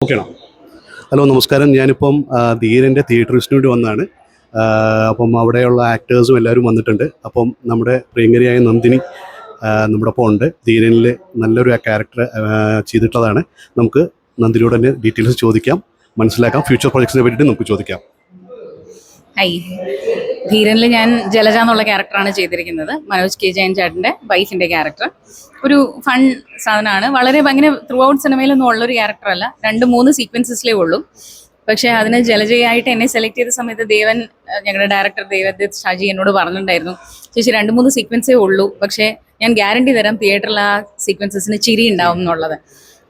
ഓക്കെയാണോ? Hello നമസ്കാരം. ഞാനിപ്പം ധീരൻ്റെ തിയേറ്ററിന് വേണ്ടി വന്നതാണ്. അപ്പം അവിടെയുള്ള ആക്ടേഴ്സും എല്ലാവരും വന്നിട്ടുണ്ട്. അപ്പം നമ്മുടെ പ്രിയങ്കരിയായ നന്ദിനി നമ്മുടെ ഒപ്പം ഉണ്ട്. ധീരനിൽ നല്ലൊരു ക്യാരക്ടർ ചെയ്തിട്ടുള്ളതാണ്. നമുക്ക് നന്ദിനിയോട് തന്നെ ഡീറ്റെയിൽസ് ചോദിക്കാം, മനസ്സിലാക്കാം. ഫ്യൂച്ചർ പ്രൊജക്ട്സിനെ പറ്റിയിട്ട് നമുക്ക് ചോദിക്കാം. ഹൈ, ധീരനിൽ ഞാൻ ജലജ എന്നുള്ള ക്യാരക്ടറാണ് ചെയ്തിരിക്കുന്നത്. മനോജ് കെ ജയൻ ചേട്ടൻ്റെ വൈഫിൻ്റെ ക്യാരക്ടർ. ഒരു ഫൺ സാധനമാണ്. വളരെ ഭയങ്കര ത്രൂ ഔട്ട് സിനിമയിലൊന്നും ഉള്ളൊരു ക്യാരക്ടറല്ല. 2-3 സീക്വൻസസിലേ ഉള്ളൂ. പക്ഷേ അതിന് ജലജയായിട്ട് എന്നെ സെലക്ട് ചെയ്ത സമയത്ത് ദേവൻ, ഞങ്ങളുടെ ഡയറക്ടർ ദേവദത്ത് ഷാജി എന്നോട് പറഞ്ഞിട്ടുണ്ടായിരുന്നു, ചേച്ചി 2-3 സീക്വൻസേ ഉള്ളൂ, പക്ഷേ ഞാൻ ഗ്യാരണ്ടി തരാം തിയേറ്ററിൽ ആ സീക്വൻസസിന് ചിരി ഉണ്ടാവും എന്നുള്ളത്.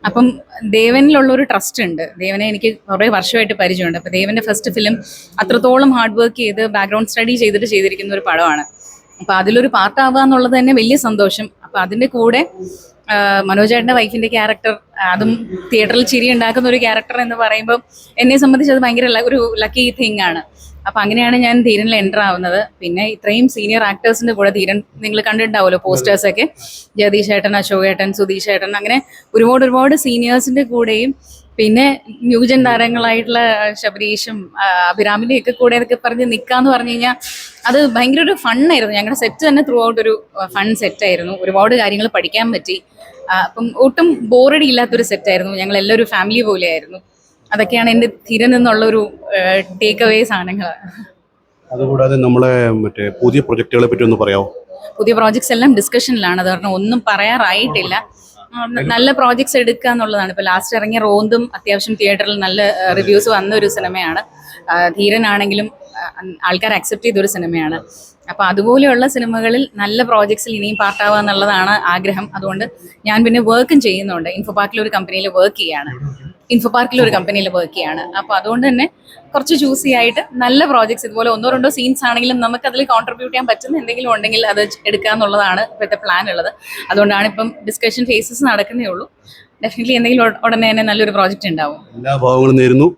അപ്പം ദേവനിലുള്ളൊരു ട്രസ്റ്റ് ഉണ്ട്. ദേവനെ എനിക്ക് കുറേ വർഷമായിട്ട് പരിചയമുണ്ട്. അപ്പോൾ ദേവൻ്റെ ഫസ്റ്റ് ഫിലിം അത്രത്തോളം ഹാർഡ് വർക്ക് ചെയ്ത് ബാക്ക്ഗ്രൗണ്ട് സ്റ്റഡി ചെയ്തിരിക്കുന്ന ഒരു പടമാണ്. അപ്പോൾ അതിലൊരു പാർട്ടാവുക എന്നുള്ളത് തന്നെ വലിയ സന്തോഷം. അപ്പോൾ അതിൻ്റെ കൂടെ മനോജേട്ടൻ്റെ വൈഫിൻ്റെ ക്യാരക്ടർ, അതും തിയേറ്ററിൽ ചിരി ഉണ്ടാക്കുന്ന ഒരു ക്യാരക്ടർ എന്ന് പറയുമ്പോൾ എന്നെ സംബന്ധിച്ച് അത് ഭയങ്കര ഒരു ലക്കി തിങ് ആണ്. അപ്പം അങ്ങനെയാണ് ഞാൻ ധീരനിൽ എൻ്റർ ആവുന്നത്. പിന്നെ ഇത്രയും സീനിയർ ആക്ടേഴ്സിൻ്റെ കൂടെ, ധീരൻ നിങ്ങൾ കണ്ടിട്ടുണ്ടാവുമല്ലോ പോസ്റ്റേഴ്സൊക്കെ, ജഗദീഷ് ഏട്ടൻ, അശോക് ഏട്ടൻ, സുധീഷ് ഏട്ടൻ, അങ്ങനെ ഒരുപാട് സീനിയേഴ്സിൻ്റെ കൂടെയും പിന്നെ ന്യൂജൻ താരങ്ങളായിട്ടുള്ള ശബരീഷും അഭിരാമിൻ്റെയും ഒക്കെ കൂടെ എന്നൊക്കെ പറഞ്ഞ് നിൽക്കാന്ന് പറഞ്ഞു കഴിഞ്ഞാൽ അത് ഭയങ്കര ഒരു ഫണ്ണായിരുന്നു. ഞങ്ങളുടെ സെറ്റ് തന്നെ ത്രൂ ഔട്ട് ഒരു ഫൺ സെറ്റായിരുന്നു. ഒരുപാട് കാര്യങ്ങൾ പഠിക്കാൻ പറ്റി. അപ്പം ഒട്ടും ബോറടി ഇല്ലാത്തൊരു സെറ്റായിരുന്നു. ഞങ്ങളെല്ലാവരും ഒരു ഫാമിലി പോലെയായിരുന്നു. അതൊക്കെയാണ് എൻ്റെ ധീരൻ നിന്നുള്ളൊരു ടേക്ക് അവേ സാധനങ്ങൾ. അതുകൂടാതെ നമ്മളെ പുതിയ പ്രൊജക്റ്റുകളെ പറ്റി ഒന്ന് പറയാമോ? പുതിയ പ്രോജക്ട്സ് എല്ലാം ഡിസ്കഷനിലാണ്. അത് കാരണം ഒന്നും പറയാറായിട്ടില്ല. നല്ല പ്രോജക്ട്സ് എടുക്കുക എന്നുള്ളതാണ്. ഇപ്പോൾ ലാസ്റ്റ് ഇറങ്ങിയ റോന്തും അത്യാവശ്യം തിയേറ്ററിൽ നല്ല റിവ്യൂസ് വന്ന ഒരു സിനിമയാണ്. ധീരനാണെങ്കിലും ആൾക്കാർ അക്സെപ്റ്റ് ചെയ്തൊരു സിനിമയാണ്. അപ്പോൾ അതുപോലെയുള്ള സിനിമകളിൽ നല്ല പ്രോജക്ട്സിൽ ഇനിയും പാർട്ടാവുക എന്നുള്ളതാണ് ആഗ്രഹം. അതുകൊണ്ട് ഞാൻ പിന്നെ വർക്കും ചെയ്യുന്നുണ്ട്. ഇൻഫോ പാർക്കിൽ ഒരു കമ്പനിയിൽ വർക്ക് ചെയ്യാണ്. അപ്പോൾ അതുകൊണ്ട് തന്നെ കുറച്ച് ചൂസി ആയിട്ട് നല്ല പ്രോജക്ട്സ്, ഇതുപോലെ 1-2 സീൻസ് ആണെങ്കിലും നമുക്ക് അതിൽ കോൺട്രിബ്യൂട്ട് ചെയ്യാൻ പറ്റുന്ന എന്തെങ്കിലും ഉണ്ടെങ്കിൽ അത് എടുക്കുക എന്നുള്ളതാണ് ഇപ്പോഴത്തെ പ്ലാൻ ഉള്ളത്. അതുകൊണ്ടാണ് ഇപ്പം ഡിസ്കഷൻ ഫേസസ് നടക്കുന്നേ ഉള്ളൂ. ഡെഫിനറ്റ്ലി എന്തെങ്കിലും ഉടനെ തന്നെ നല്ലൊരു പ്രോജക്റ്റ് ഉണ്ടാവും. എല്ലാ ഭാവങ്ങളും നേരുന്നു.